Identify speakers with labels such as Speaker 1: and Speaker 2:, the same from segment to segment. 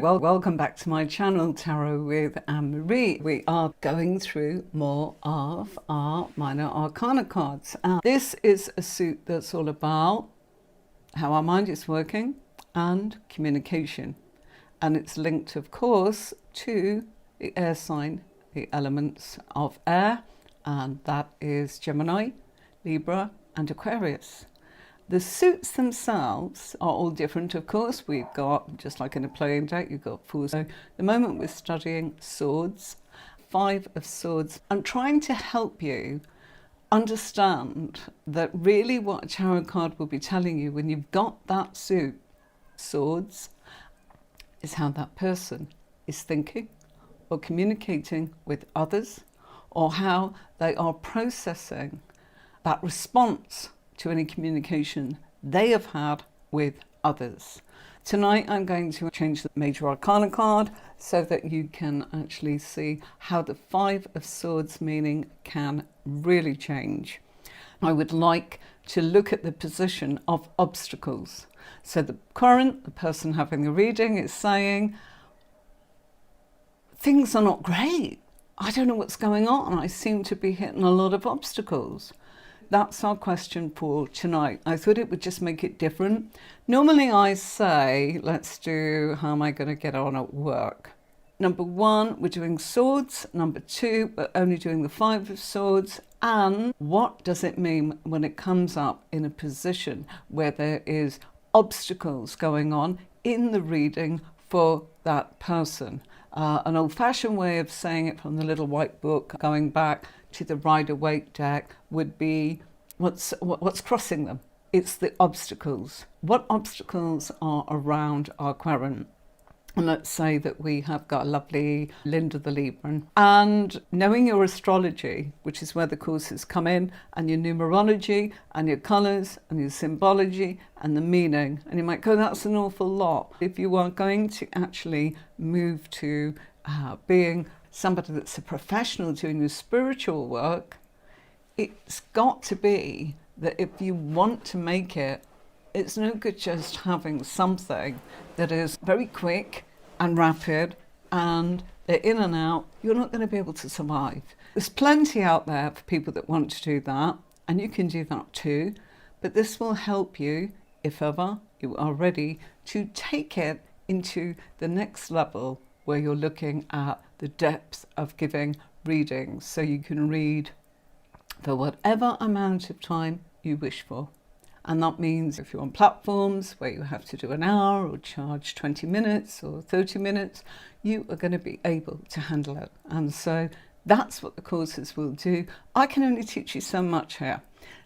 Speaker 1: Well, welcome back to my channel, Tarot with AnneMarie. We are going through more of our minor arcana cards. This is a suit that's all about how our mind is working and communication. And it's linked, of course, to the air sign, the elements of air, and that is Gemini, Libra, and Aquarius. The suits themselves are all different, of course. We've got, just like in a playing deck, you've got four. So the moment we're studying swords, 5 of swords. I'm trying to help you understand that really what a tarot card will be telling you when you've got that suit, swords, is how that person is thinking or communicating with others, or how they are processing that response to any communication they have had with others. Tonight I'm going to change the Major Arcana card so that you can actually see how the 5 of Swords meaning can really change. I would like to look at the position of obstacles. So the person having the reading is saying, things are not great. I don't know what's going on. I seem to be hitting a lot of obstacles. That's our question for tonight. I thought it would just make it different. Normally I say, let's do how am I going to get on at work. Number 1, we're doing swords. Number 2, we're only doing the 5 of swords. And what does it mean when it comes up in a position where there is obstacles going on in the reading for that person? An old-fashioned way of saying it from the little white book, going back to the Rider-Waite deck, would be what's crossing them. It's the obstacles. What obstacles are around our querent? And let's say that we have got a lovely Linda the Libran. And knowing your astrology, which is where the courses come in, and your numerology, and your colours, and your symbology, and the meaning. And you might go, that's an awful lot. If you are going to actually move to being somebody that's a professional doing the spiritual work, it's got to be that if you want to make it, it's no good just having something that is very quick and rapid and they're in and out. You're not going to be able to survive. There's plenty out there for people that want to do that, and you can do that too, but this will help you, if ever you are ready, to take it into the next level where you're looking at the depth of giving readings, so you can read for whatever amount of time you wish for. And that means if you're on platforms where you have to do an hour or charge 20 minutes or 30 minutes, you are going to be able to handle it. And so that's what the courses will do. I can only teach you so much here.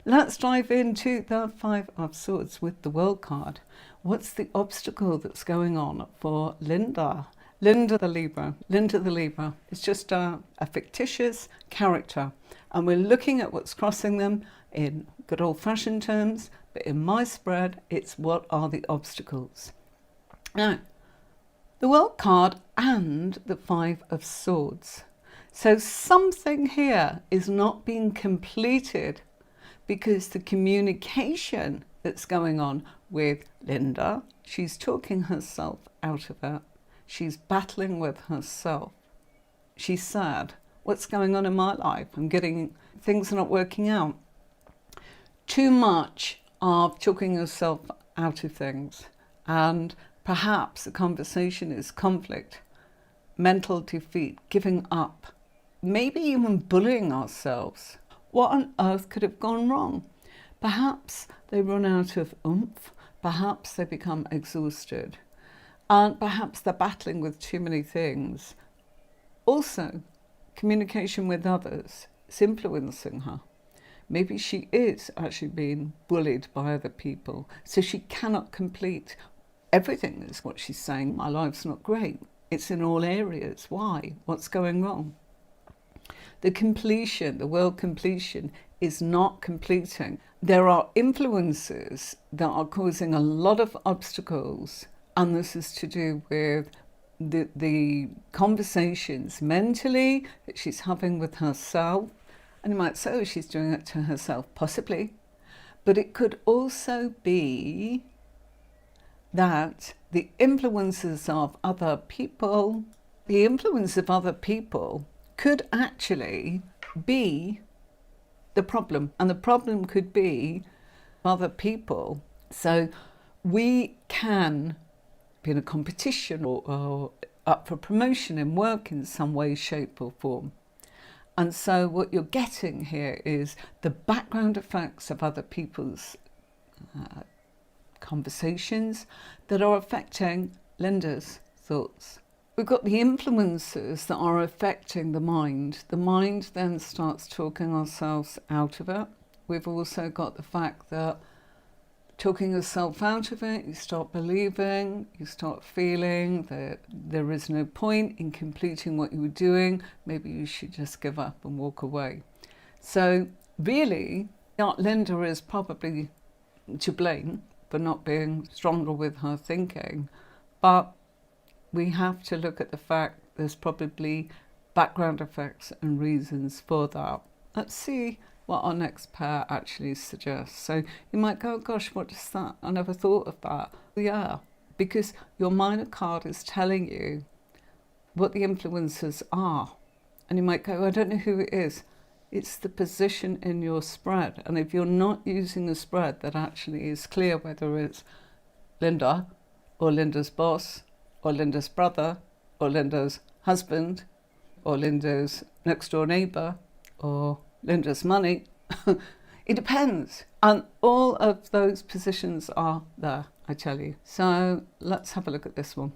Speaker 1: Let's dive into the 5 of Swords with the World card. What's the obstacle that's going on for Linda? Linda the Libra. Linda the Libra is just a fictitious character. And we're looking at what's crossing them in good old-fashioned terms, but in my spread, it's what are the obstacles. Now, the World card and the 5 of Swords. So something here is not being completed because the communication that's going on with Linda, she's talking herself out of it. She's battling with herself. She's sad. What's going on in my life? Things are not working out. Too much of talking yourself out of things, and perhaps the conversation is conflict, mental defeat, giving up, maybe even bullying ourselves. What on earth could have gone wrong? Perhaps they run out of oomph, perhaps they become exhausted, and perhaps they're battling with too many things. Also, communication with others is influencing her. Maybe she is actually being bullied by other people, so she cannot complete everything is what she's saying. My life's not great. It's in all areas. Why? What's going wrong? The completion, the world completion, is not completing. There are influences that are causing a lot of obstacles, and this is to do with the conversations mentally that she's having with herself. And you might say, oh, she's doing it to herself, possibly. But it could also be that the influences of other people, the influence of other people could actually be the problem, and the problem could be other people. So we can be in a competition or up for promotion in work in some way, shape or form. And so what you're getting here is the background effects of other people's conversations that are affecting Linda's thoughts. We've got the influences that are affecting the mind. The mind then starts talking ourselves out of it. We've also got the fact that talking yourself out of it, you start believing, you start feeling that there is no point in completing what you were doing. Maybe you should just give up and walk away. So really, Linda is probably to blame for not being stronger with her thinking, but we have to look at the fact there's probably background effects and reasons for that. Let's see what our next pair actually suggests. So you might go, oh gosh, what is that? I never thought of that. Yeah, because your minor card is telling you what the influences are. And you might go, I don't know who it is. It's the position in your spread. And if you're not using a spread that actually is clear, whether it's Linda or Linda's boss or Linda's brother or Linda's husband or Linda's next door neighbour or Linda's money, it depends. And all of those positions are there, I tell you. So let's have a look at this one.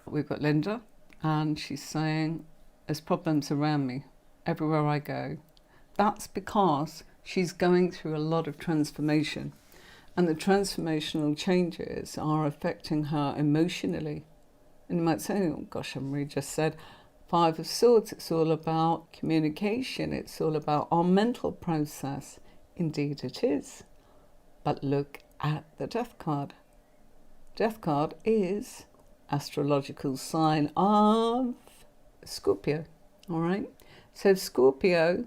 Speaker 1: We've got Linda, and she's saying, there's problems around me everywhere I go. That's because she's going through a lot of transformation, and the transformational changes are affecting her emotionally. And you might say, oh gosh, AnneMarie just said 5 of Swords, it's all about communication, it's all about our mental process. Indeed it is. But look at the Death card. Death card is astrological sign of Scorpio, all right? So Scorpio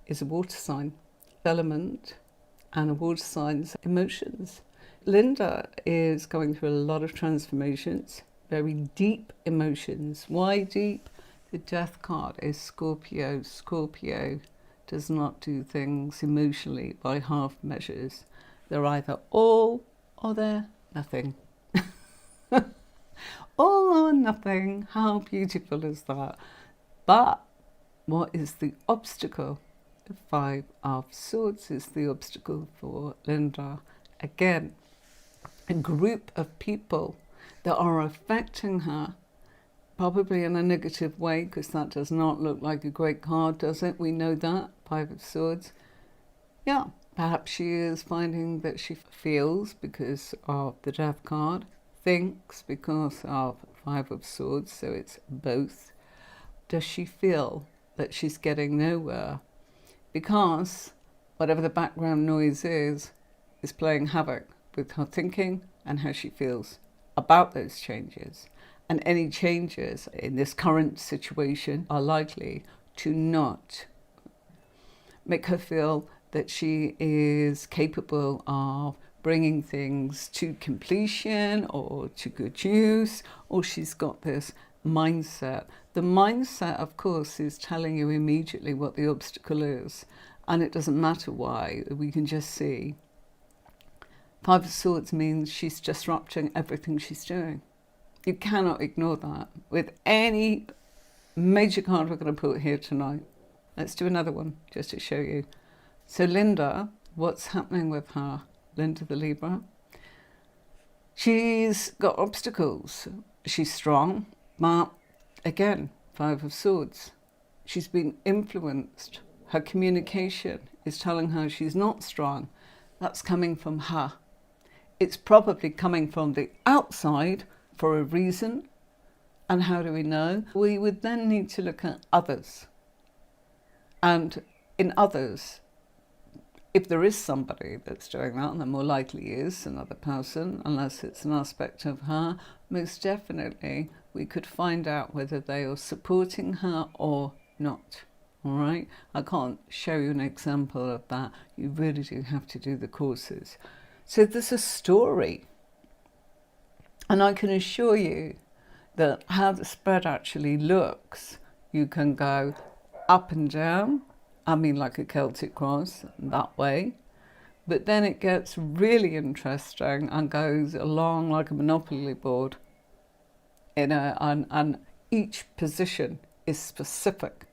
Speaker 1: is a water sign, element, and a water sign's emotions. Linda is going through a lot of transformations, very deep emotions. Why deep? The Death card is Scorpio. Scorpio does not do things emotionally by half measures. They're either all or they're nothing. All or nothing. How beautiful is that? But what is the obstacle? The 5 of Swords is the obstacle for Linda. Again, a group of people that are affecting her, probably in a negative way, because that does not look like a great card, does it? We know that, 5 of Swords. Yeah, perhaps she is finding that she feels because of the Death card, thinks because of 5 of Swords, so it's both. Does she feel that she's getting nowhere? Because whatever the background noise is playing havoc with her thinking and how she feels about those changes. And any changes in this current situation are likely to not make her feel that she is capable of bringing things to completion or to good use, or she's got this mindset. The mindset, of course, is telling you immediately what the obstacle is, and it doesn't matter why. We can just see 5 of Swords means she's disrupting everything she's doing. You cannot ignore that with any major card we're going to put here tonight. Let's do another one just to show you. So Linda, what's happening with her? Linda the Libra. She's got obstacles. She's strong, but again, 5 of Swords. She's been influenced. Her communication is telling her she's not strong. That's coming from her. It's probably coming from the outside for a reason. And how do we know? We would then need to look at others. And in others, if there is somebody that's doing that, and there more likely is another person, unless it's an aspect of her, most definitely we could find out whether they are supporting her or not. All right? I can't show you an example of that. You really do have to do the courses. So there's a story. And I can assure you that how the spread actually looks, you can go up and down, I mean like a Celtic cross, that way. But then it gets really interesting and goes along like a Monopoly board. And each position is specific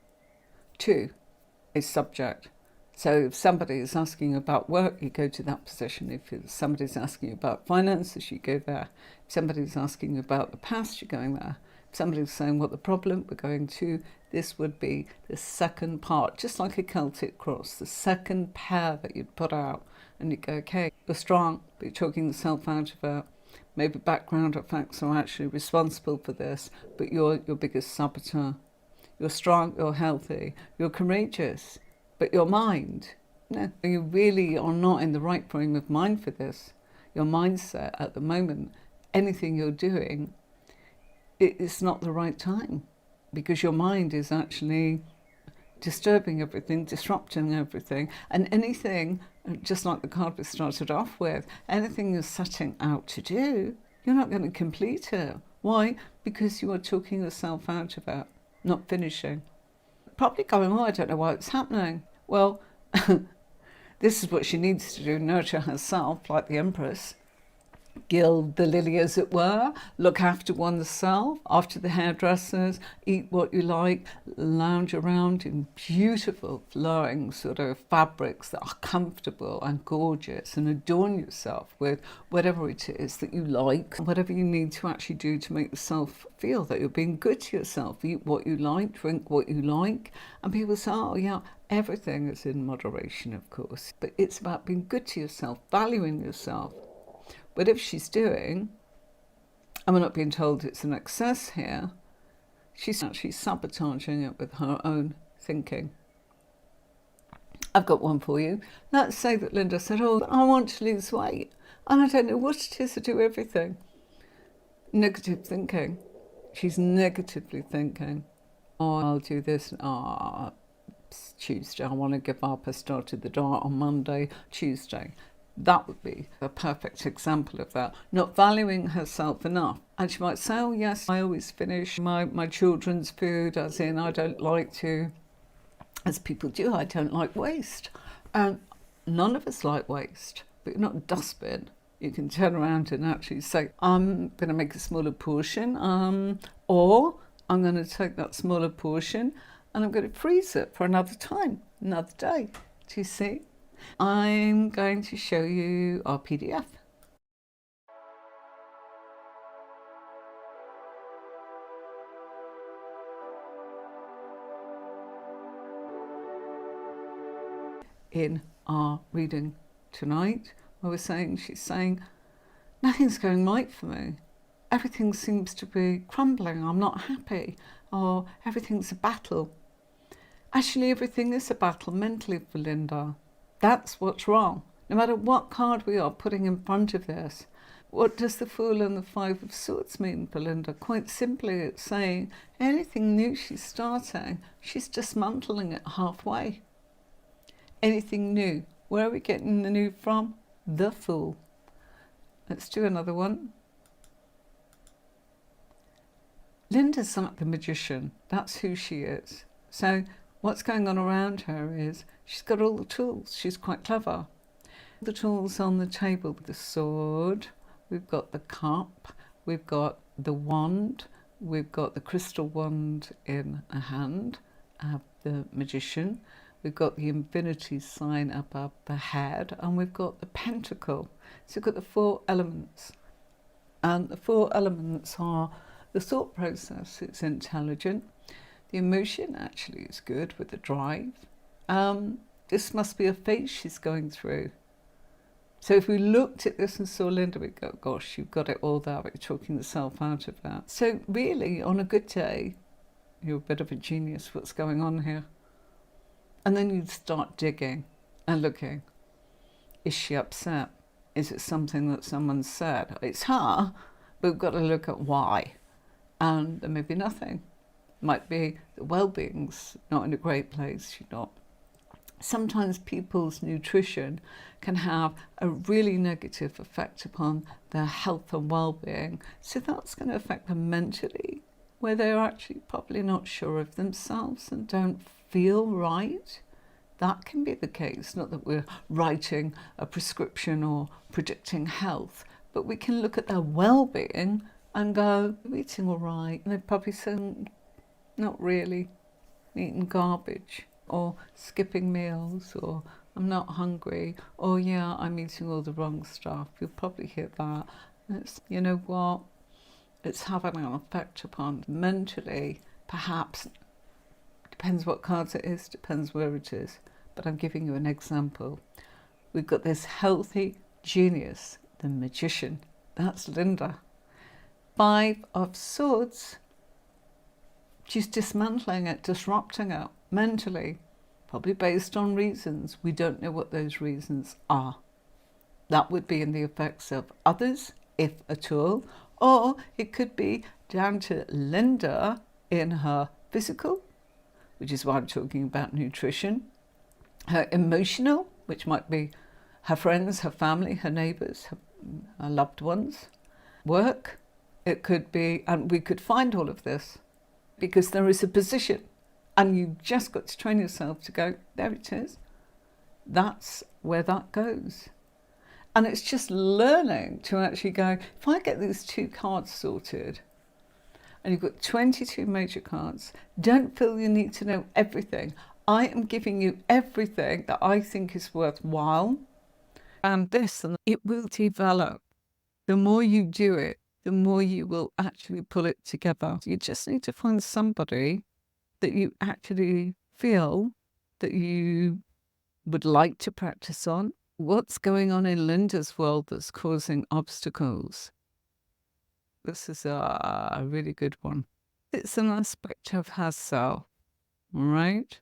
Speaker 1: to a subject. So if somebody is asking about work, you go to that position. If somebody's asking about finances, you go there. If somebody's asking about the past, you're going there. If somebody's saying what the problem, we're going to, this would be the second part, just like a Celtic cross, the second pair that you'd put out. And you go, okay, you're strong, but you're talking yourself out of it. Maybe background effects are actually responsible for this, but you're your biggest saboteur. You're strong, you're healthy, you're courageous, but your mind, no, you really are not in the right frame of mind for this. Your mindset at the moment, anything you're doing, it's not the right time, because your mind is actually disturbing everything, disrupting everything, and anything, just like the card we started off with, anything you're setting out to do, you're not going to complete it. Why? Because you are talking yourself out of it, not finishing. Probably going, oh, I don't know why it's happening. Well, this is what she needs to do, nurture herself like the Empress. Gild the lily, as it were, look after oneself, after the hairdressers, eat what you like, lounge around in beautiful flowing sort of fabrics that are comfortable and gorgeous, and adorn yourself with whatever it is that you like, whatever you need to actually do to make yourself feel that you're being good to yourself. Eat what you like, drink what you like, and people say, oh yeah, everything is in moderation, of course, but it's about being good to yourself, valuing yourself. But if she's doing, and we're not being told it's an excess here, she's actually sabotaging it with her own thinking. I've got one for you. Let's say that Linda said, oh, I want to lose weight, and I don't know what it is to do everything. Negative thinking. She's negatively thinking. Oh, I'll do this. It's Tuesday, I want to give up. I started the diet on Monday, Tuesday. That would be a perfect example of that. Not valuing herself enough. And she might say, oh yes, I always finish my children's food, as in I don't like to, as people do, I don't like waste. And none of us like waste, but you're not a dustbin. You can turn around and actually say, I'm going to make a smaller portion, or I'm going to take that smaller portion and I'm going to freeze it for another time, another day. Do you see? I'm going to show you our PDF. In our reading tonight, where she's saying, nothing's going right for me. Everything seems to be crumbling. I'm not happy. Or everything's a battle. Actually, everything is a battle mentally for Linda. That's what's wrong. No matter what card we are putting in front of this. What does the Fool and the Five of Swords mean for Linda? Quite simply, it's saying anything new she's starting, she's dismantling it halfway. Anything new. Where are we getting the new from? The Fool. Let's do another one. Linda's like the magician. That's who she is. So what's going on around her is she's got all the tools. She's quite clever. The tools on the table, the sword, we've got the cup, we've got the wand, we've got the crystal wand in a hand, the magician, we've got the infinity sign above the head, and we've got the pentacle. So we've got the 4 elements. And the 4 elements are the thought process, it's intelligent. The emotion actually is good with the drive. This must be a phase she's going through. So if we looked at this and saw Linda, we'd go, gosh, you've got it all there, but you're talking yourself out of that. So really, on a good day, you're a bit of a genius. What's going on here? And then you'd start digging and looking. Is she upset? Is it something that someone said? It's her, but we've got to look at why. And there may be nothing. Might be the well-being's not in a great place. She's not Sometimes people's nutrition can have a really negative effect upon their health and well-being. So that's going to affect them mentally, where they're actually probably not sure of themselves and don't feel right. That can be the case. Not that we're writing a prescription or predicting health, but we can look at their well-being and go, "I'm eating all right." And they probably say, "Not really, eating garbage," or skipping meals, or "I'm not hungry," or "Yeah, I'm eating all the wrong stuff." You'll probably hear that. And it's, you know what? It's having an effect upon mentally, perhaps. Depends what cards it is, depends where it is. But I'm giving you an example. We've got this healthy genius, the magician. That's Linda. 5 of Swords. She's dismantling it, disrupting it mentally, probably based on reasons. We don't know what those reasons are. That would be in the effects of others, if at all, or it could be down to Linda in her physical, which is why I'm talking about nutrition, her emotional, which might be her friends, her family, her neighbours, her loved ones, work. It could be, and we could find all of this because there is a position and you've just got to train yourself to go, there it is. That's where that goes. And it's just learning to actually go, if I get these 2 cards sorted, and you've got 22 major cards, don't feel you need to know everything. I am giving you everything that I think is worthwhile. And it will develop. The more you do it, the more you will actually pull it together. You just need to find somebody that you actually feel that you would like to practice on. What's going on in Linda's world that's causing obstacles? This is a really good one. It's an aspect of herself, right?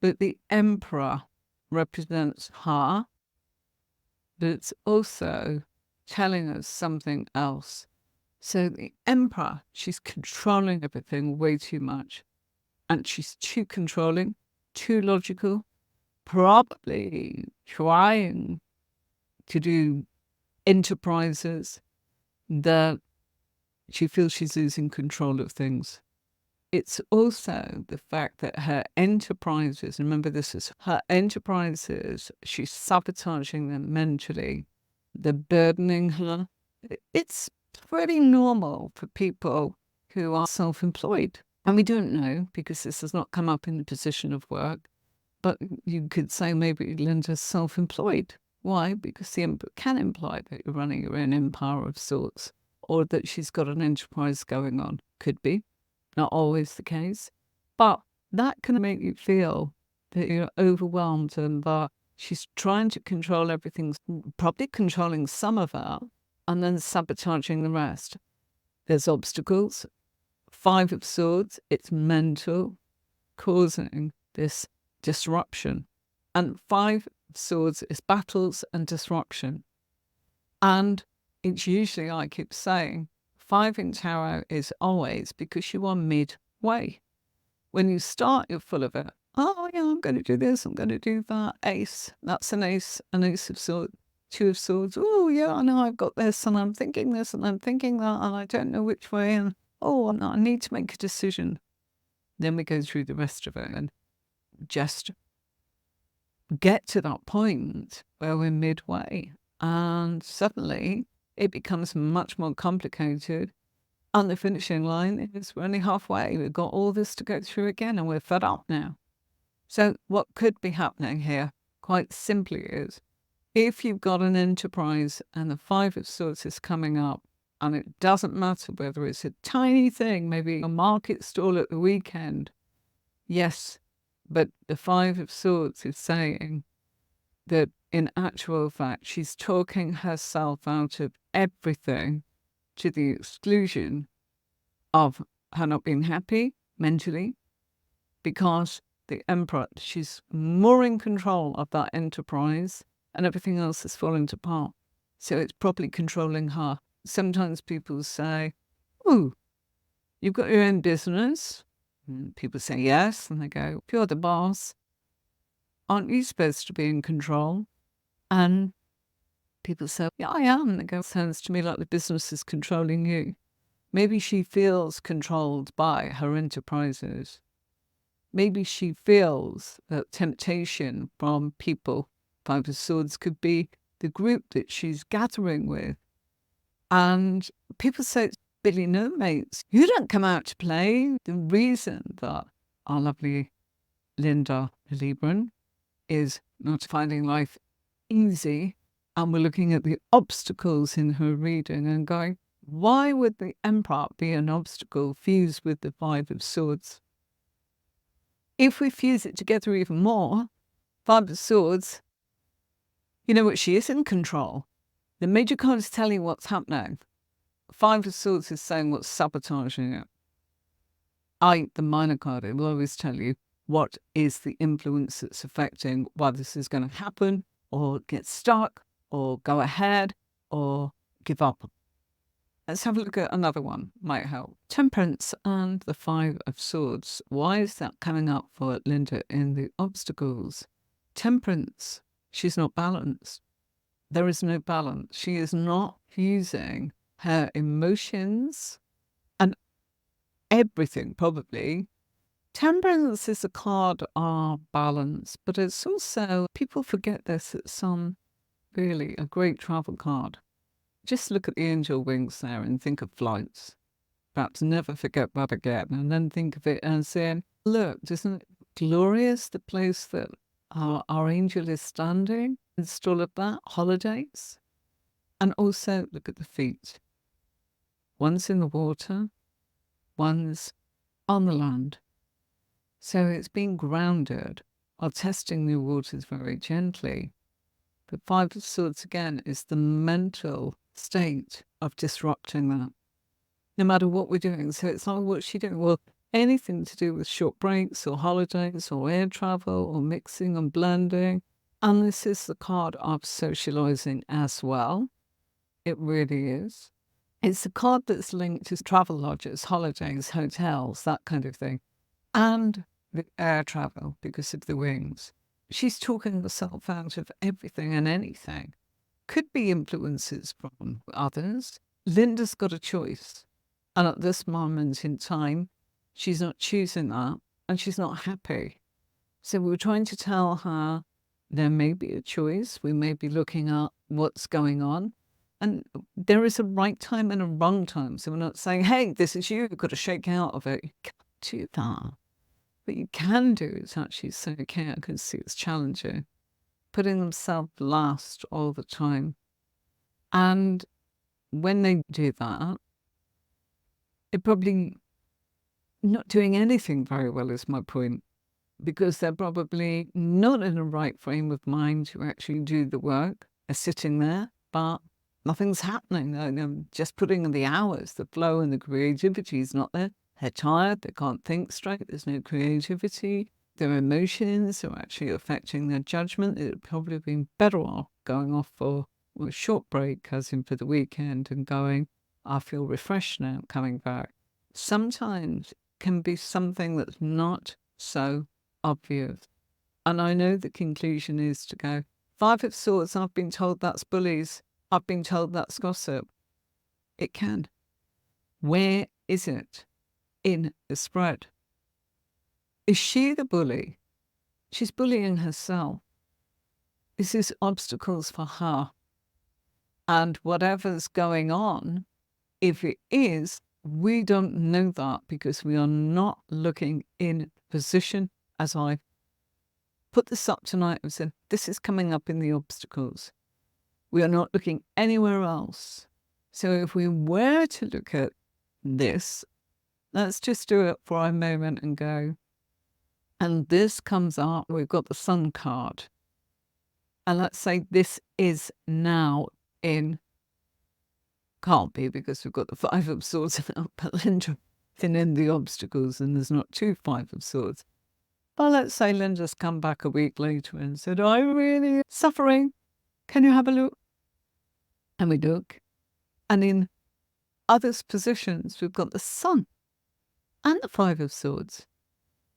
Speaker 1: But the Emperor represents her, but it's also telling us something else. So the Emperor, she's controlling everything way too much. And she's too controlling, too logical, probably trying to do enterprises that she feels she's losing control of things. It's also the fact that her enterprises, remember this is her enterprises, she's sabotaging them mentally. They're burdening her. It's pretty normal for people who are self-employed. And we don't know because this has not come up in the position of work. But you could say maybe Linda's self-employed. Why? Because the Emperor can imply that you're running your own empire of sorts, or that she's got an enterprise going on. Could be. Not always the case. But that can make you feel that you're overwhelmed and that she's trying to control everything, probably controlling some of it, and then sabotaging the rest. There's obstacles. 5 of Swords, it's mental, causing this disruption. And 5 of Swords is battles and disruption. And it's usually, I keep saying, 5 in tarot is always because you are midway. When you start, you're full of it. Oh, yeah, I'm going to do this, I'm going to do that. Ace, that's an ace of swords. 2 of Swords. Oh, yeah, I know I've got this, and I'm thinking this, and I'm thinking that, and I don't know which way. And I need to make a decision. Then we go through the rest of it and just get to that point where we're midway. And suddenly it becomes much more complicated. And the finishing line is we're only halfway. We've got all this to go through again, and we're fed up now. So what could be happening here, quite simply, is if you've got an enterprise and the 5 of Swords is coming up, and it doesn't matter whether it's a tiny thing, maybe a market stall at the weekend. Yes, but the 5 of Swords is saying that in actual fact, she's talking herself out of everything to the exclusion of her not being happy mentally, because the Emperor, she's more in control of that enterprise and everything else is falling apart. So it's probably controlling her. Sometimes people say, oh, you've got your own business. And people say yes, and they go, if you're the boss, aren't you supposed to be in control? And people say, yeah, I am. And they go, sounds to me like the business is controlling you. Maybe she feels controlled by her enterprises. Maybe she feels that temptation from people, Five of Swords, could be the group that she's gathering with. And people say, it's Billy No Mates. You don't come out to play. The reason that our lovely Linda Libran is not finding life easy, and we're looking at the obstacles in her reading and going, why would the Emperor be an obstacle fused with the Five of Swords? If we fuse it together even more, Five of Swords, you know what, she is in control. The major card is telling you what's happening. Five of Swords is saying what's sabotaging it. The minor card, it will always tell you what is the influence that's affecting why this is going to happen, or get stuck, or go ahead, or give up. Let's have a look at another one, might help. Temperance and the Five of Swords. Why is that coming up for Linda in the obstacles? Temperance, she's not balanced. There is no balance. She is not fusing her emotions and everything, probably. Temperance is a card of balance, but it's also, people forget this, it's really a great travel card. Just look at the angel wings there and think of flights. Perhaps never forget that again. And then think of it and saying, look, isn't it glorious, the place that our angel is standing? It's all of that, holidays. And also look at the feet. One's in the water, one's on the land. So it's being grounded while testing the waters very gently. The Five of Swords, again, is the mental state of disrupting that, no matter what we're doing. So it's like, what's she doing? Well, anything to do with short breaks or holidays or air travel or mixing and blending. And this is the card of socializing as well. It really is. It's a card that's linked to travel lodges, holidays, hotels, that kind of thing. And the air travel because of the wings. She's talking herself out of everything and anything. Could be influences from others. Linda's got a choice. And at this moment in time, she's not choosing that and she's not happy. So we're trying to tell her there may be a choice. We may be looking at what's going on. And there is a right time and a wrong time. So we're not saying, hey, this is you. You've got to shake out of it. You can't do that. What you can do is actually say, okay, I can see it's challenging. Putting themselves last all the time. And when they do that, they're probably not doing anything very well, is my point. Because they're probably not in the right frame of mind to actually do the work. They're sitting there, but nothing's happening. They're just putting in the hours. The flow and the creativity is not there. They're tired. They can't think straight. There's no creativity. Their emotions are actually affecting their judgment. It would probably have been better off going off for a short break, as in for the weekend, and going, I feel refreshed now, coming back. Sometimes it can be something that's not so obvious. And I know the conclusion is to go, Five of Swords, I've been told that's bullies. I've been told that's gossip. It can. Where is it in the spread? Is she the bully? She's bullying herself. This is obstacles for her. And whatever's going on, if it is, we don't know that because we are not looking in position. As I put this up tonight and said, this is coming up in the obstacles. We are not looking anywhere else. So if we were to look at this, let's just do it for a moment and go. And this comes up, we've got the Sun card. And let's say this is now in, can't be because we've got the Five of Swords now, but Linda in the obstacles and there's not two Five of Swords. But let's say Linda's come back a week later and said, I'm really suffering. Can you have a look? And we look. And in others' positions, we've got the Sun and the Five of Swords.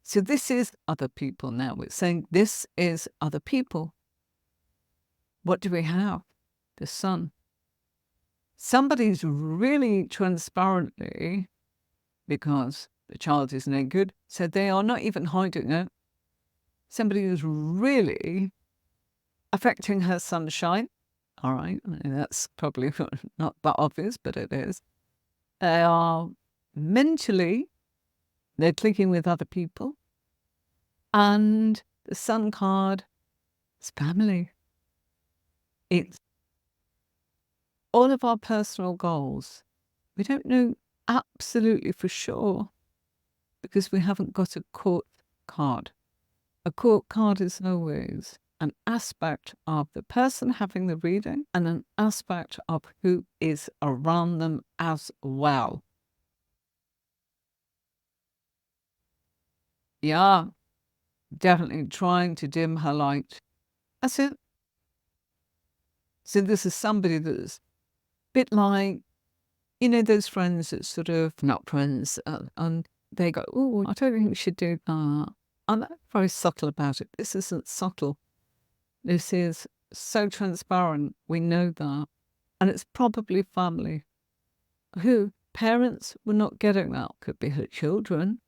Speaker 1: So this is other people now. We're saying this is other people. What do we have? The Sun. Somebody's really transparently, because the child is naked, so they are not even hiding it. Somebody is really affecting her sunshine. All right, that's probably not that obvious, but it is. They are mentally, they're clicking with other people. And the Sun card is family. It's all of our personal goals. We don't know absolutely for sure because we haven't got a court card. A court card is always an aspect of the person having the reading and an aspect of who is around them as well. Yeah, definitely trying to dim her light. That's it. So this is somebody that's a bit like, you know, those friends that sort of, not friends, and they go, oh, I don't think we should do that. And they're very subtle about it. This isn't subtle. This is so transparent. We know that. And it's probably family. Who? Parents were not getting that. Could be her children.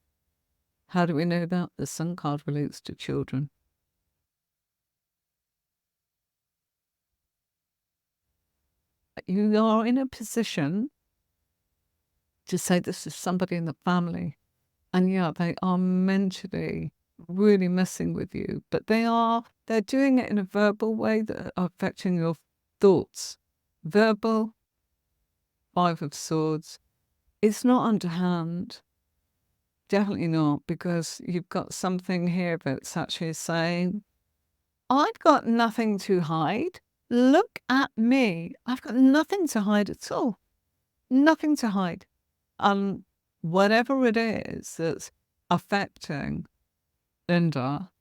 Speaker 1: How do we know that? The Sun card relates to children. You are in a position to say this is somebody in the family. And yeah, they are mentally really messing with you, but they're doing it in a verbal way that are affecting your thoughts. Verbal, 5 of Swords. It's not underhand. Definitely not, because you've got something here that's actually saying, I've got nothing to hide. Look at me. I've got nothing to hide at all. Nothing to hide. Whatever it is that's affecting Linda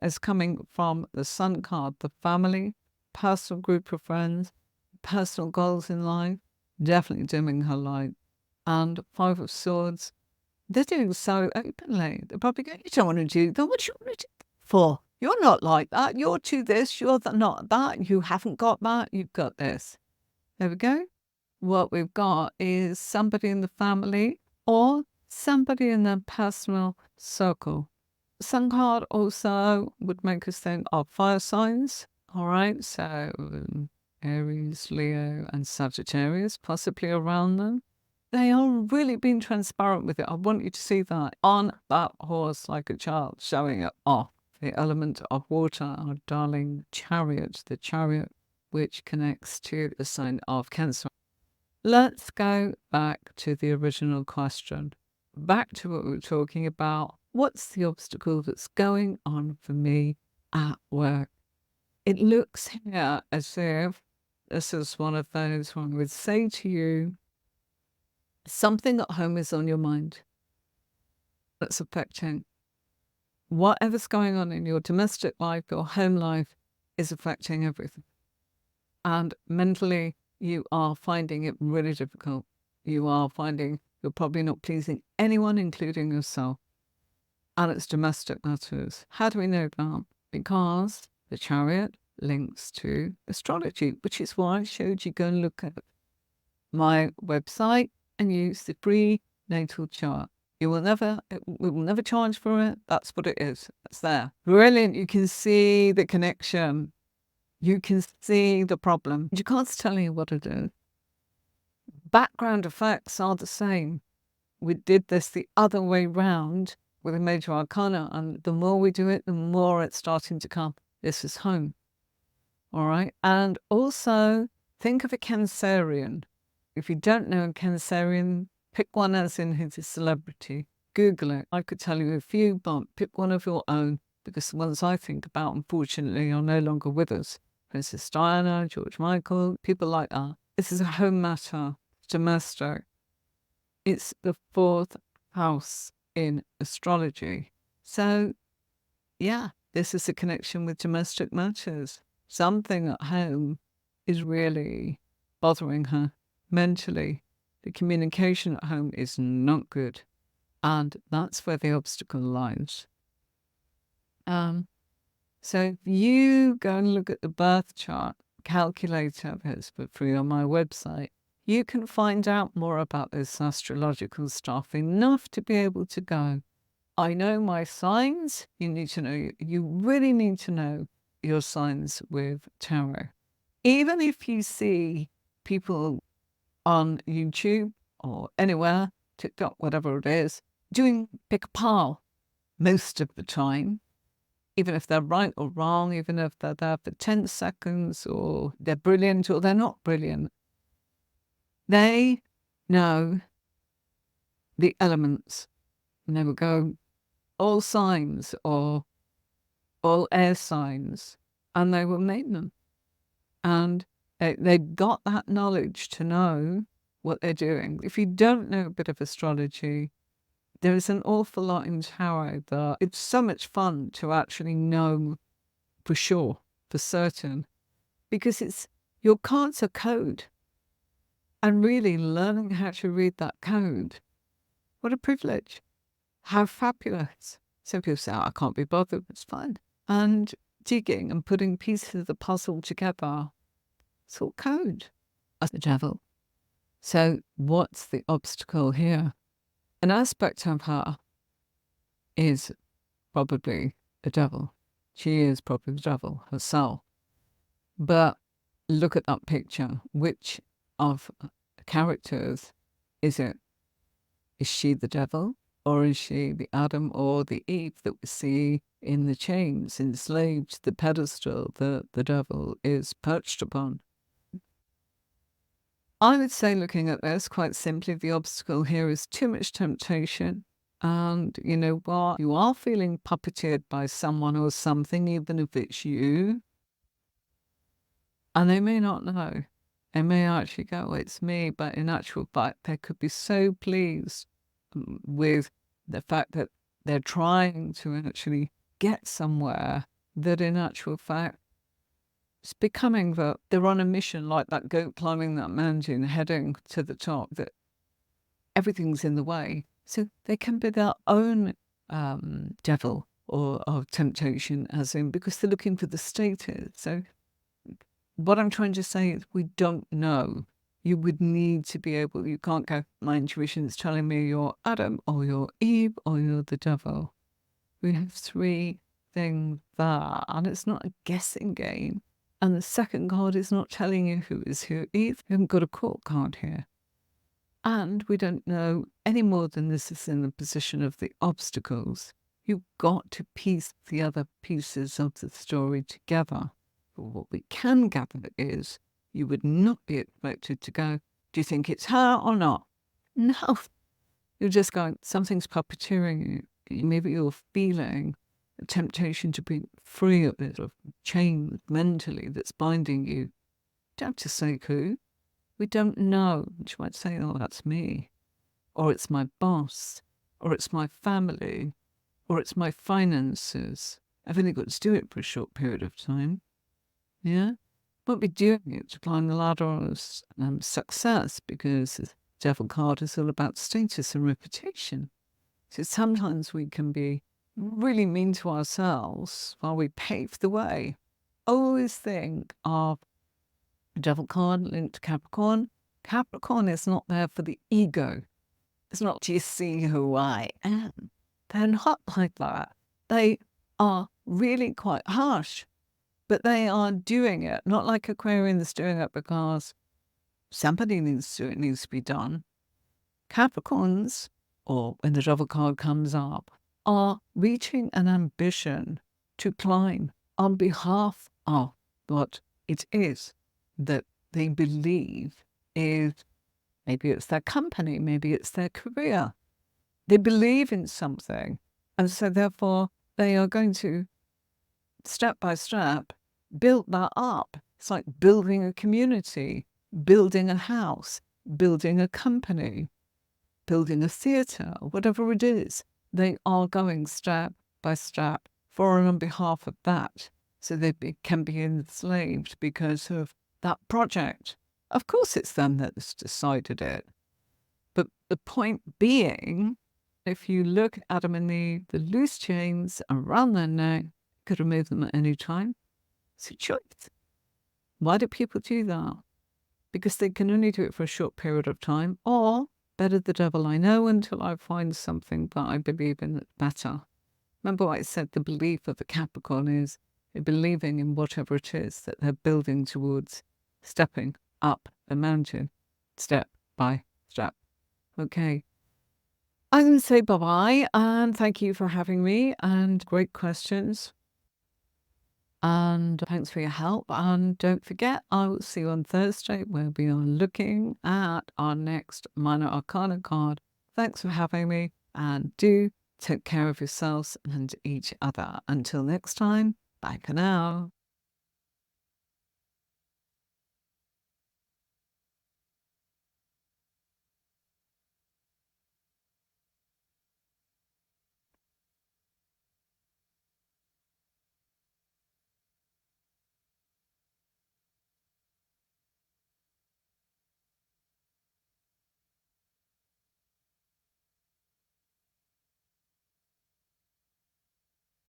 Speaker 1: is coming from the Sun card, the family, personal group of friends, personal goals in life, definitely dimming her light. And 5 of Swords, they're doing so openly. They're probably going, you don't want to do that. What do you want to do that for? You're not like that. You're to this. You're not that. You haven't got that. You've got this. There we go. What we've got is somebody in the family or somebody in their personal circle. Sun card also would make us think of fire signs. All right. So Aries, Leo, and Sagittarius possibly around them. They are really being transparent with it. I want you to see that on that horse like a child, showing it off. The element of water, our darling chariot, the chariot, which connects to the sign of Cancer. Let's go back to the original question. Back to what we were talking about. What's the obstacle that's going on for me at work? It looks here as if this is one of those when I would say to you, something at home is on your mind that's affecting whatever's going on in your domestic life, your home life is affecting everything. And mentally, you are finding it really difficult. You are finding you're probably not pleasing anyone, including yourself. And it's domestic matters. How do we know that? Because the chariot links to astrology, which is why I showed you go and look at my website and use the free natal chart. We will never charge for it. That's what it is. It's there. Brilliant. You can see the connection. You can see the problem. You can't tell you what it is. Background effects are the same. We did this the other way round with a major arcana, and the more we do it, the more it's starting to come. This is home. All right. And also think of a Cancerian. If you don't know a Cancerian, pick one as in who's a celebrity. Google it. I could tell you a few, but pick one of your own, because the ones I think about, unfortunately, are no longer with us. Princess Diana, George Michael, people like that. This is a home matter, domestic. It's the 4th house in astrology. So, yeah, this is a connection with domestic matters. Something at home is really bothering her mentally. The communication at home is not good. And that's where the obstacle lies. So if you go and look at the birth chart calculator that's for free on my website, you can find out more about this astrological stuff enough to be able to go, I know my signs. You need to know, you really need to know your signs with tarot. Even if you see people on YouTube or anywhere, TikTok, whatever it is, doing pick a pile most of the time, even if they're right or wrong, even if they're there for 10 seconds or they're brilliant or they're not brilliant, they know the elements. And they will go all signs or all air signs, and they will name them. And they've got that knowledge to know what they're doing. If you don't know a bit of astrology, there is an awful lot in tarot that it's so much fun to actually know for sure, for certain, because it's your cards are code. And really learning how to read that code, what a privilege. How fabulous. Some people say, I can't be bothered, it's fine. And digging and putting pieces of the puzzle together, it's all code as the devil. So what's the obstacle here? An aspect of her is probably the devil. She is probably the devil herself. But look at that picture. Which of the characters is it? Is she the devil? Or is she the Adam or the Eve that we see in the chains, enslaved to the pedestal that the devil is perched upon? I would say, looking at this, quite simply, the obstacle here is too much temptation. And you know what? You are feeling puppeteered by someone or something, even if it's you. And they may not know. They may actually go, it's me. But in actual fact, they could be so pleased with the fact that they're trying to actually get somewhere that in actual fact, it's becoming that they're on a mission like that goat climbing that mountain, heading to the top, that everything's in the way. So they can be their own devil or of temptation, as in, because they're looking for the status. So what I'm trying to say is we don't know. You would need to be able, you can't go, my intuition is telling me you're Adam or you're Eve or you're the devil. We have three things there, and it's not a guessing game. And the second card is not telling you who is who either. We haven't got a court card here. And we don't know any more than this is in the position of the obstacles. You've got to piece the other pieces of the story together. But what we can gather is you would not be expected to go, do you think it's her or not? No. You're just going, something's puppeteering you. Maybe you're feeling a temptation to be free of this sort of chain mentally that's binding you. Don't have to say who. We don't know. She might say, oh, that's me. Or it's my boss. Or it's my family. Or it's my finances. I've only got to do it for a short period of time. Yeah? Won't be doing it to climb the ladder of success, because the devil card is all about status and reputation. So sometimes we can be really mean to ourselves while we pave the way. Always think of the devil card linked to Capricorn. Capricorn is not there for the ego. It's not, do you see who I am? They're not like that. They are really quite harsh, but they are doing it, not like Aquarian that's doing it because somebody needs to, it needs to be done. Capricorns, or when the devil card comes up, are reaching an ambition to climb on behalf of what it is that they believe is, maybe it's their company, maybe it's their career. They believe in something. And so therefore they are going to, step by step, build that up. It's like building a community, building a house, building a company, building a theatre, whatever it is. They are going step by step for and on behalf of that. So they can be enslaved because of that project. Of course it's them that's decided it. But the point being, If you look at Adam and Eve, the loose chains around their neck, could remove them at any time. It's a choice. Why do people do that? Because they can only do it for a short period of time, or better the devil I know until I find something that I believe in that's better. Remember what I said, the belief of a Capricorn is believing in whatever it is that they're building towards, stepping up the mountain, step by step. Okay. I'm going to say bye-bye and thank you for having me and great questions. And thanks for your help. And don't forget, I will see you on Thursday where we are looking at our next Minor Arcana card. Thanks for having me and do take care of yourselves and each other. Until next time, bye for now.